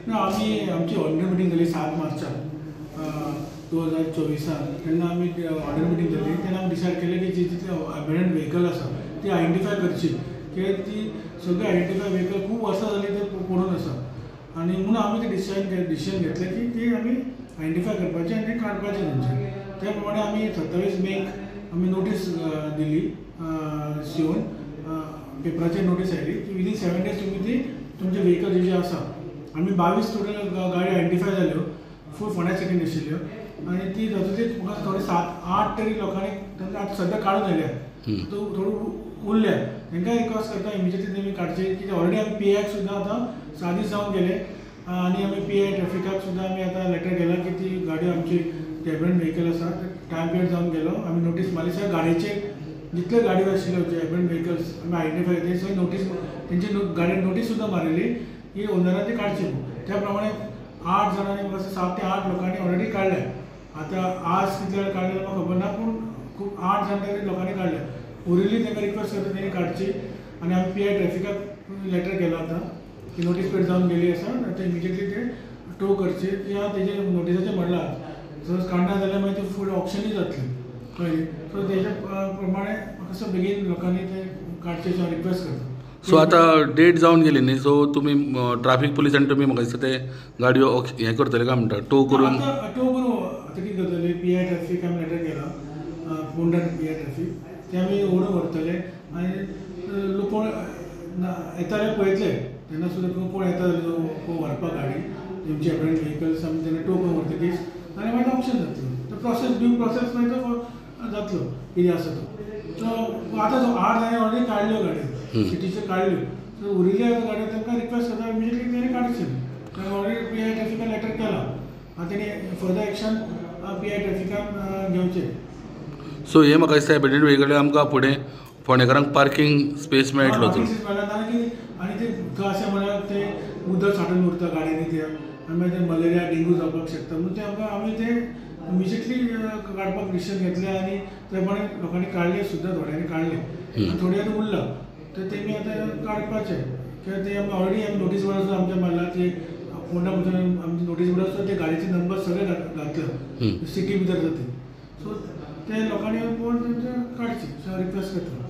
ना आम्ही आमची ऑर्डर मिटींग झाली 7 मार्चाक 2024 तेन्ना आमी ऑर्डर मिटींग जाली तेन्ना आमी डिसायड केलें की जी जितली अबेंडंड व्हेकल आसा ती आयडेंटिफाय करची कित्याक ती सगळी आयडेंटिफाय व्हेकल खूब वर्सां जाली ते पडून आसा आनी म्हणून आमी ते डिसिजन घेतलें की ती आमी आयडेंटिफाय करपाचें आनी काडपाचें तेंचे त्या प्रमाणे आमी 27 मेक आमी नोटीस दिली शिवन पेपराचेर नोटीस आयली की विदीन 7 days तुमी ती तुमचे व्हेकल जे आसा आमी 22 टोटल गाडी आयडेंटिफाय जाल्यो फूल फोंड्या सिटीन आशिल्ल्यो आनी ती तातूंतली म्हाका थोडे 7-8 तरी लोकांनी आतां सद्या काडून येयल्या थोडो उरल्या तांकां रिक्वेस्ट करता इमिजिएटली तेमी काडची कित्याक ऑलरेडी आमी PIक सुद्दां आतां 6 दीस जावन गेले आनी आमी PI ट्रॅफिकाक सुद्दां आमी आतां लेटर केला की ती गाडी आमची अबेंडंड व्हेकल आसा टायम पिरियड जावन गेलो आमी नोटीस मारली सगळ्या गाडयेचे जितले गाडयो आशिल्ल्यो जे अबेंडंड व्हेकल्स आमी आयडेंटिफाय केले सगळी नोटीस तेंची गाडयेन नोटीस सुद्दां मारिल्ली की ओनरान ती काडची त्या प्रमाणे 8 जाणांनी म्हाका 7 ते 8 लोकांनी ऑलरेडी काडल्या आतां आज कितले वेळ काडले म्हाका खबर ना पूण खूब 8 जाण तरी लोकांनी काडल्या उरिल्ली तांकां रिक्वेस्ट करता तेणी काडची आनी आमी PI ट्रॅफिकाक लेटर केला आतां की नोटीस पेड जावन गेली आसा आतां इमिजिएटली ते टो करचे किंवा तेजे नोटिसाचेर म्हणलां सपोज काडना जाल्यार मागीर ती फुडें ऑप्शनूय जातली कळ्ळें सो तेज्या प्रमाणे म्हाका सो बेगीन लोकांनी ते काडचे रिक्वेस्ट करता सो आतां डेट जावन गेली न्ही सो तुमी ट्राफीक पुलिसांनी तुमी म्हाका दिसता ते गाडयो हें करतले काय म्हणटा टो करून टो करून आतां कितें करतले PI ट्रॅफीक आमी लेटर केला फोंडा PI ट्रॅफीक ते आमी ओडून व्हरतले आनी लोक कोण येताले पळयतले तेन्ना सुद्दां कोण येता कोण व्हरपाक गाडी तेंची अबेंडंड व्हेकल्स आमी तेन्ना टो करून व्हरतकीच आनी मागीर ऑप्शन जातलो तो प्रोसेस ड्यू प्रोसेस मागीर तो जातलो कितें आसा तो सो आतां 8 जाणांनी ऑलरेडी काडल्यो गाडयो सिटीच्यो काडल्यो सो उरिल्ल्या गाडयो तांकां रिक्वेस्ट करता इमिजिएटली तेणी काडची ताणें ऑलरेडी PI ट्रॅफिकाक लेटर केला आतां तेणी फर्दर एक्शन PI ट्रॅफिकान घेवचें सो हे म्हाका दिसता अबेंडंड व्हेकल आमकां फुडें फोंडेकारांक पार्किंग स्पेस मेळटलो आनी ते थंय अशें म्हळ्यार ते उदक साठून उरता गाडयेनी ते आनी मागीर ते मलेरिया डेंगू जावपाक शकता म्हणून ते आमकां आमी ते इमिजिएटली काडपाक डिसिजन घेतलें आनी ते प्रमाणे लोकांनी काडले सुद्दां थोड्यांनी काडले आनी थोडे आतां उरला तर तेमी आतां काडपाचे कित्याक ते आमी ऑलरेडी आमी नोटीस बोर्ड सुद्दां आमच्या मारला ते फोंडा आमची नोटीस बोर्ड आसता ते गाडयेचे नंबर सगळे घातला सिटी भितर जाता सो ते लोकांनी पळोवन तेंचे काडचे रिक्वेस्ट करता